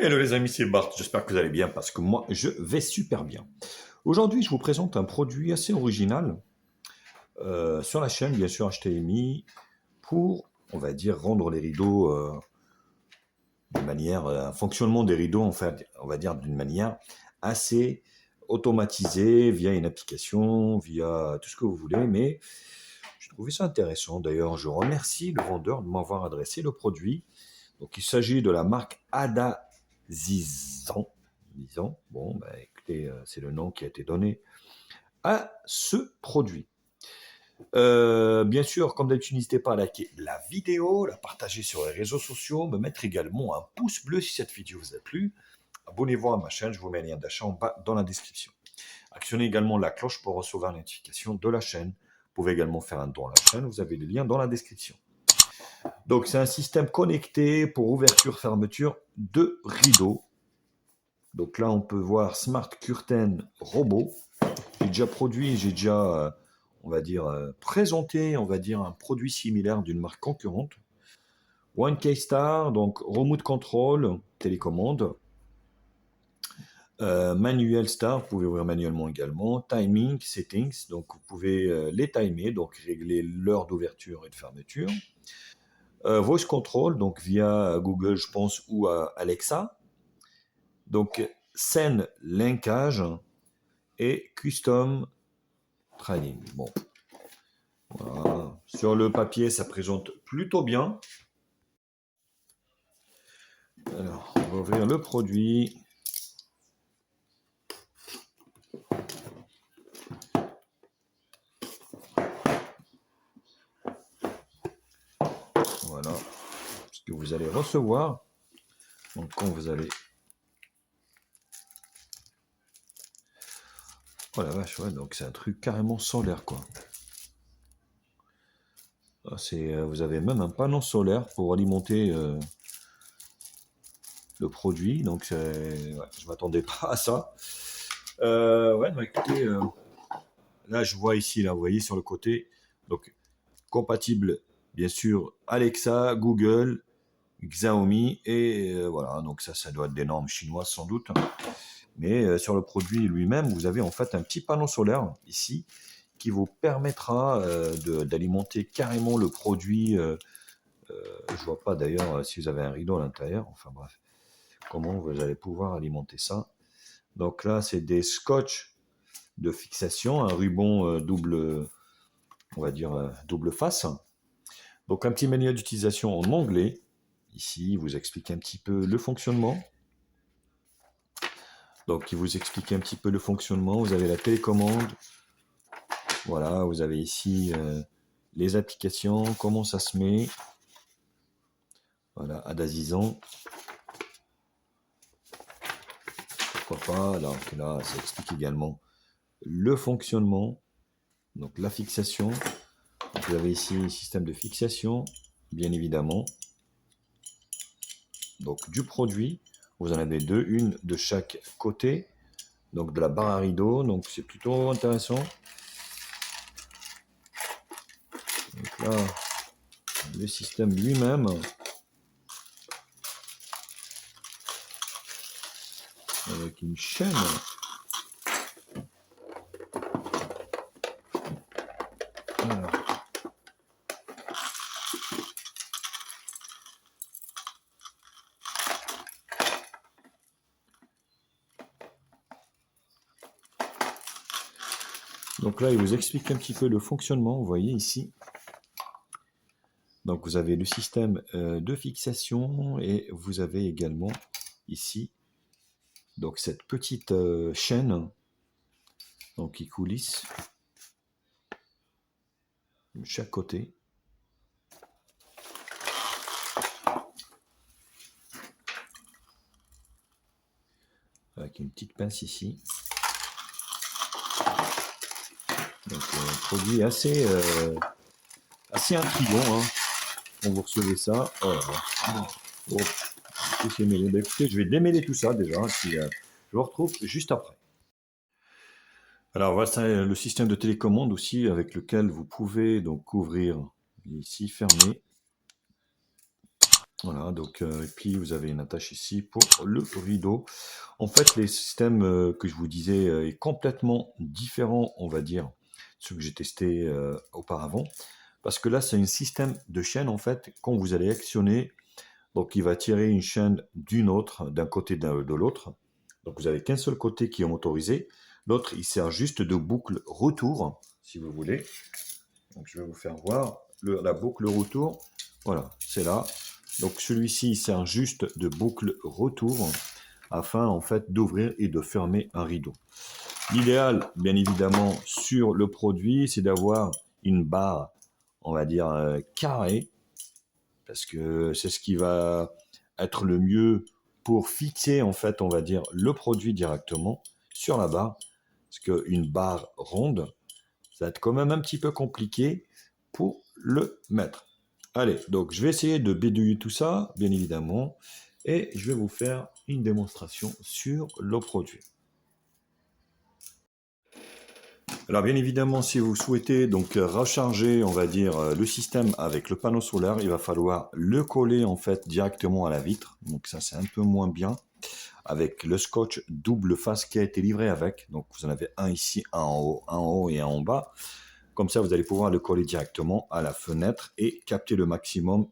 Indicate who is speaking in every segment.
Speaker 1: Hello les amis, c'est Bart, j'espère que vous allez bien parce que moi je vais super bien. Aujourd'hui je vous présente un produit assez original sur la chaîne bien sûr HTMI pour on va dire rendre les rideaux d'une manière, un fonctionnement des rideaux en fait on va dire d'une manière assez automatisée via une application, via tout ce que vous voulez mais j'ai trouvé ça intéressant. D'ailleurs je remercie le vendeur de m'avoir adressé le produit. Donc, il s'agit de la marque Adazizan. Disons, bon, bah, écoutez, c'est le nom qui a été donné à ce produit. Bien sûr, comme d'habitude, n'hésitez pas à liker la vidéo, la partager sur les réseaux sociaux, me mettre également un pouce bleu si cette vidéo vous a plu. Abonnez-vous à ma chaîne, je vous mets un lien d'achat en bas dans la description. Actionnez également la cloche pour recevoir les notifications de la chaîne. Vous pouvez également faire un don à la chaîne, vous avez le lien dans la description. Donc, c'est un système connecté pour ouverture-fermeture de rideaux. Donc là, on peut voir Smart Curtain Robot. J'ai déjà produit, j'ai déjà, on va dire, présenté, on va dire, un produit similaire d'une marque concurrente. One K-Star, donc Remote Control, télécommande. Manuel Star, vous pouvez ouvrir manuellement également. Timing, Settings, donc vous pouvez les timer, donc régler l'heure d'ouverture et de fermeture. Voice Control, donc via Google, je pense, ou Alexa. Donc, scène linkage et custom trading. Bon, voilà. Sur le papier, ça présente plutôt bien. Alors, on va ouvrir le produit. Voilà ce que vous allez recevoir. Donc, quand vous allez... Oh la vache, ouais, donc c'est un truc carrément solaire, quoi. Vous avez même un panneau solaire pour alimenter le produit. Donc, ouais, je ne m'attendais pas à ça. Ouais, bah, écoutez, là, je vois ici, là, vous voyez sur le côté. Donc, compatible, bien sûr, Alexa, Google, Xiaomi, et voilà, donc ça doit être des normes chinoises sans doute. Mais sur le produit lui-même, vous avez en fait un petit panneau solaire ici qui vous permettra d'alimenter carrément le produit. Je vois pas d'ailleurs si vous avez un rideau à l'intérieur, enfin bref, comment vous allez pouvoir alimenter ça. Donc là, c'est des scotch de fixation, un ruban double, on va dire double face. Donc un petit manuel d'utilisation en anglais. Ici, il vous explique un petit peu le fonctionnement. Donc il vous explique un petit peu le fonctionnement. Vous avez la télécommande. Voilà, vous avez ici les applications, comment ça se met. Voilà, Adazizan. Pourquoi pas. Donc là, ça explique également le fonctionnement. Donc la fixation. Donc, vous avez ici le système de fixation, bien évidemment. Donc du produit. Vous en avez deux, une de chaque côté. Donc de la barre à rideau. Donc c'est plutôt intéressant. Donc là, le système lui-même. Avec une chaîne. Alors. Donc là, il vous explique un petit peu le fonctionnement, vous voyez ici. Donc vous avez le système de fixation et vous avez également ici donc cette petite chaîne donc, qui coulisse de chaque côté. Avec une petite pince ici. Donc un produit assez intriguant. Hein. Quand vous recevez ça, oh là là. Oh, c'est mêlé. Ben, écoutez, je vais démêler tout ça déjà. Puis, je vous retrouve juste après. Alors voilà, c'est le système de télécommande aussi avec lequel vous pouvez donc ouvrir ici, fermer. Voilà, donc, et puis vous avez une attache ici pour le rideau. En fait, les systèmes que je vous disais est complètement différent, on va dire, de ce que j'ai testé auparavant. Parce que là, c'est un système de chaîne, en fait, quand vous allez actionner, donc il va tirer une chaîne d'une autre, d'un côté de l'autre. Donc vous avez qu'un seul côté qui est motorisé. L'autre, il sert juste de boucle retour, si vous voulez. Donc je vais vous faire voir la boucle retour. Voilà, c'est là. Donc celui-ci sert juste de boucle retour afin en fait d'ouvrir et de fermer un rideau. L'idéal, bien évidemment, sur le produit, c'est d'avoir une barre, on va dire carrée, parce que c'est ce qui va être le mieux pour fixer en fait, on va dire, le produit directement sur la barre. Parce qu'une barre ronde, ça va être quand même un petit peu compliqué pour le mettre. Allez, donc je vais essayer de bidouiller tout ça, bien évidemment, et je vais vous faire une démonstration sur le produit. Alors bien évidemment, si vous souhaitez donc recharger, on va dire, le système avec le panneau solaire, il va falloir le coller en fait directement à la vitre. Donc ça c'est un peu moins bien avec le scotch double face qui a été livré avec. Donc vous en avez un ici, un en haut et un en bas. Comme ça, vous allez pouvoir le coller directement à la fenêtre et capter le maximum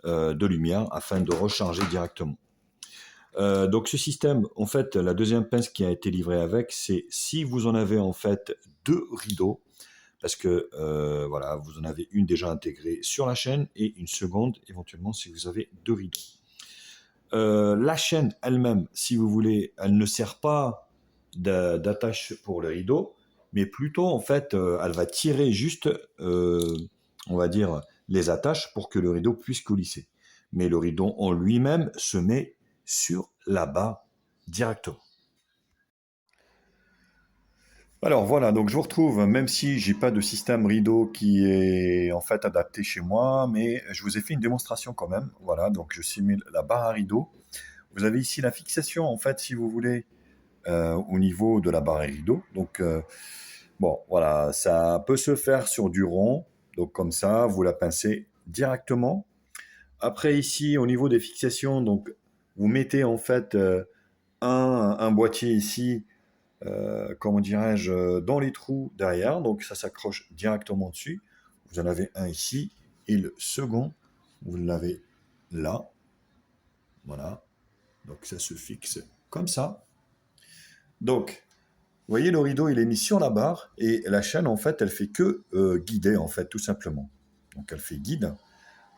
Speaker 1: de lumière afin de recharger directement. Donc ce système, en fait, la deuxième pince qui a été livrée avec, c'est si vous en avez en fait deux rideaux, parce que voilà, vous en avez une déjà intégrée sur la chaîne et une seconde éventuellement si vous avez deux rideaux. La chaîne elle-même, si vous voulez, elle ne sert pas d'attache pour le rideau, mais plutôt en fait, elle va tirer juste, on va dire, les attaches pour que le rideau puisse coulisser. Mais le rideau en lui-même se met sur la barre directement. Alors voilà, donc je vous retrouve, même si j'ai pas de système rideau qui est en fait adapté chez moi, mais je vous ai fait une démonstration quand même. Voilà, donc je simule la barre à rideau. Vous avez ici la fixation, en fait, si vous voulez, au niveau de la barre à rideau. Donc, bon, voilà, ça peut se faire sur du rond. Donc, comme ça, vous la pincez directement. Après, ici, au niveau des fixations, donc, vous mettez en fait un boîtier ici, comment dirais-je, dans les trous derrière. Donc, ça s'accroche directement dessus. Vous en avez un ici. Et le second, vous l'avez là. Voilà. Donc, ça se fixe comme ça. Donc, vous voyez, le rideau, il est mis sur la barre et la chaîne, en fait, elle fait que guider, en fait, tout simplement. Donc, elle fait guide.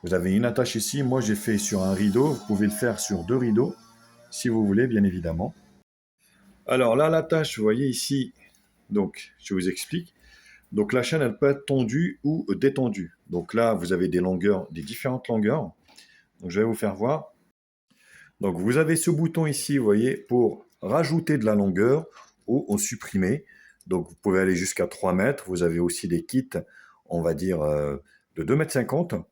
Speaker 1: Vous avez une attache ici. Moi, j'ai fait sur un rideau. Vous pouvez le faire sur deux rideaux, si vous voulez, bien évidemment. Alors là, l'attache, vous voyez ici, donc, je vous explique. Donc, la chaîne, elle peut être tendue ou détendue. Donc là, vous avez des longueurs, des différentes longueurs. Donc, je vais vous faire voir. Donc, vous avez ce bouton ici, vous voyez, pour rajouter de la longueur ou en supprimer. Donc, vous pouvez aller jusqu'à 3 mètres. Vous avez aussi des kits, on va dire, de 2,50 m.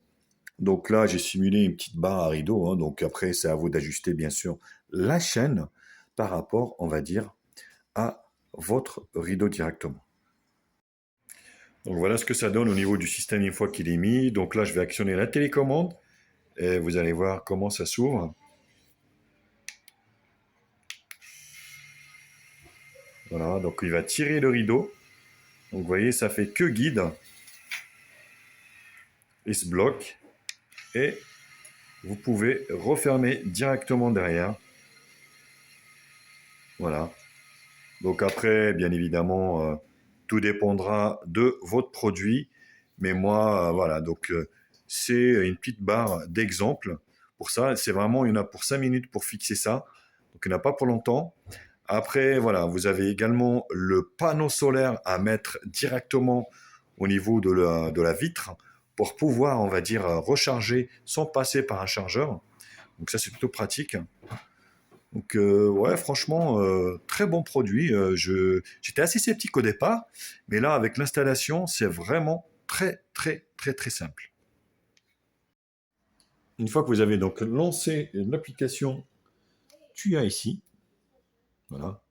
Speaker 1: Donc là, j'ai simulé une petite barre à rideau. Hein. Donc après, c'est à vous d'ajuster, bien sûr, la chaîne par rapport, on va dire, à votre rideau directement. Donc voilà ce que ça donne au niveau du système une fois qu'il est mis. Donc là, je vais actionner la télécommande et vous allez voir comment ça s'ouvre. Voilà, donc il va tirer le rideau. Donc vous voyez, ça fait que guide. Il se bloque. Et vous pouvez refermer directement derrière. Voilà. Donc après, bien évidemment, tout dépendra de votre produit. Mais moi, voilà, donc c'est une petite barre d'exemple. Pour ça, c'est vraiment, il y en a pour 5 minutes pour fixer ça. Donc il n'y en a pas pour longtemps. Après, voilà, vous avez également le panneau solaire à mettre directement au niveau de la vitre pour pouvoir, on va dire, recharger sans passer par un chargeur. Donc ça, c'est plutôt pratique. Donc ouais, franchement, très bon produit. J'étais assez sceptique au départ, mais là, avec l'installation, c'est vraiment très, très, très, très simple. Une fois que vous avez donc lancé l'application tu as ici, voilà.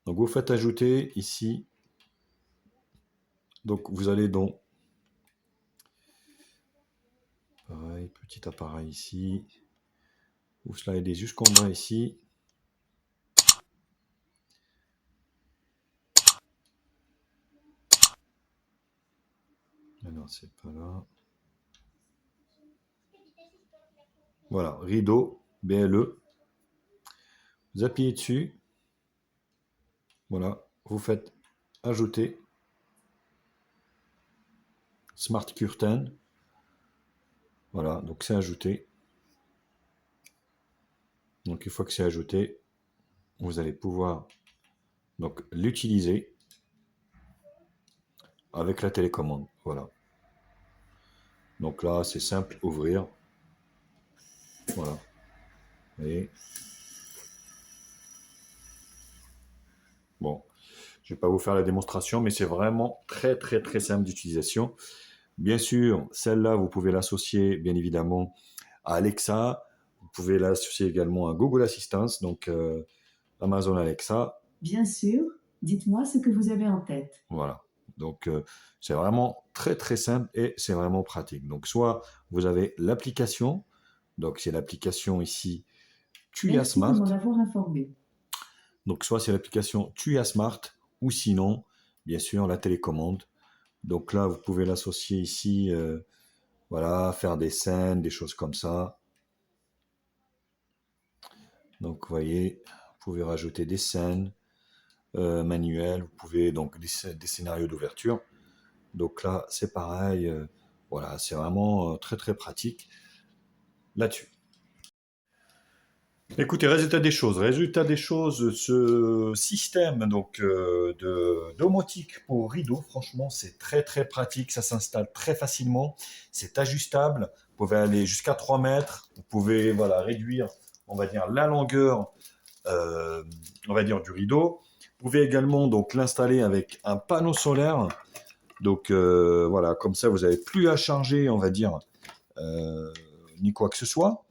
Speaker 1: Donc vous faites ajouter ici. Donc vous allez dans pareil, petit appareil ici. Vous slidez jusqu'en bas ici. Alors, c'est pas là. Voilà, rideau, BLE. Vous appuyez dessus. Voilà, vous faites ajouter. Smart Curtain. Voilà, donc c'est ajouté. Donc une fois que c'est ajouté, vous allez pouvoir donc l'utiliser avec la télécommande. Voilà. Donc là, c'est simple, ouvrir. Voilà. Et bon, je ne vais pas vous faire la démonstration, mais c'est vraiment très simple d'utilisation. Bien sûr, celle-là, vous pouvez l'associer bien évidemment à Alexa. Vous pouvez l'associer également à Google Assistant, donc Amazon Alexa.
Speaker 2: Bien sûr, dites-moi ce que vous avez en tête.
Speaker 1: Voilà. Donc, c'est vraiment très simple et c'est vraiment pratique. Donc, soit vous avez l'application, donc c'est l'application ici Tuya
Speaker 2: Merci de
Speaker 1: Smart.
Speaker 2: m'en avoir informé.
Speaker 1: Donc, soit c'est l'application Tuya Smart ou sinon, bien sûr, la télécommande. Donc là, vous pouvez l'associer ici, voilà, faire des scènes, des choses comme ça. Donc, vous voyez, vous pouvez rajouter des scènes manuelles, vous pouvez donc des scénarios d'ouverture. Donc là, c'est pareil. Voilà, c'est vraiment très pratique là-dessus. Écoutez, résultat des choses, ce système donc de domotique pour rideau, franchement, c'est très pratique, ça s'installe très facilement, c'est ajustable, vous pouvez aller jusqu'à 3 mètres, vous pouvez voilà réduire, on va dire la longueur, on va dire du rideau. Vous pouvez également donc l'installer avec un panneau solaire. Donc voilà, comme ça, vous n'avez plus à charger, on va dire, ni quoi que ce soit.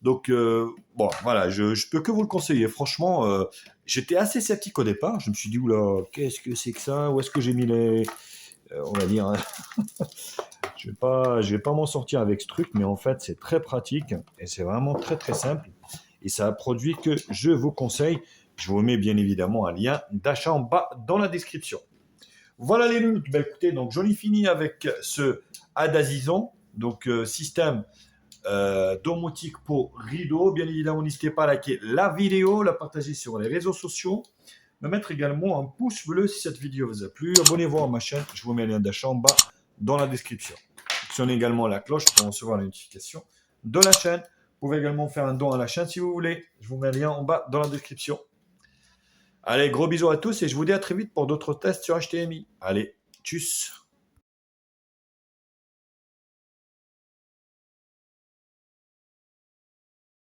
Speaker 1: Donc bon, voilà, je peux que vous le conseiller. Franchement, j'étais assez sceptique au départ. Je me suis dit, oula, qu'est-ce que c'est que ça? Où est-ce que j'ai mis les... on va dire, hein, je vais pas m'en sortir avec ce truc, mais en fait, c'est très pratique et c'est vraiment très simple. Et c'est un produit que je vous conseille. Je vous mets bien évidemment un lien d'achat en bas dans la description. Voilà les loulous. Ben, écoutez, donc j'en ai fini avec ce Adazizon, donc système domotique pour rideau. Bien évidemment, n'hésitez pas à liker la vidéo, la partager sur les réseaux sociaux, me mettre également un pouce bleu si cette vidéo vous a plu. Abonnez-vous à ma chaîne, je vous mets le lien d'achat en bas dans la description. Actionnez également la cloche pour recevoir les notifications de la chaîne. Vous pouvez également faire un don à la chaîne si vous voulez. Je vous mets le lien en bas dans la description. Allez, gros bisous à tous et je vous dis à très vite pour d'autres tests sur HTMI. Allez, tchuss!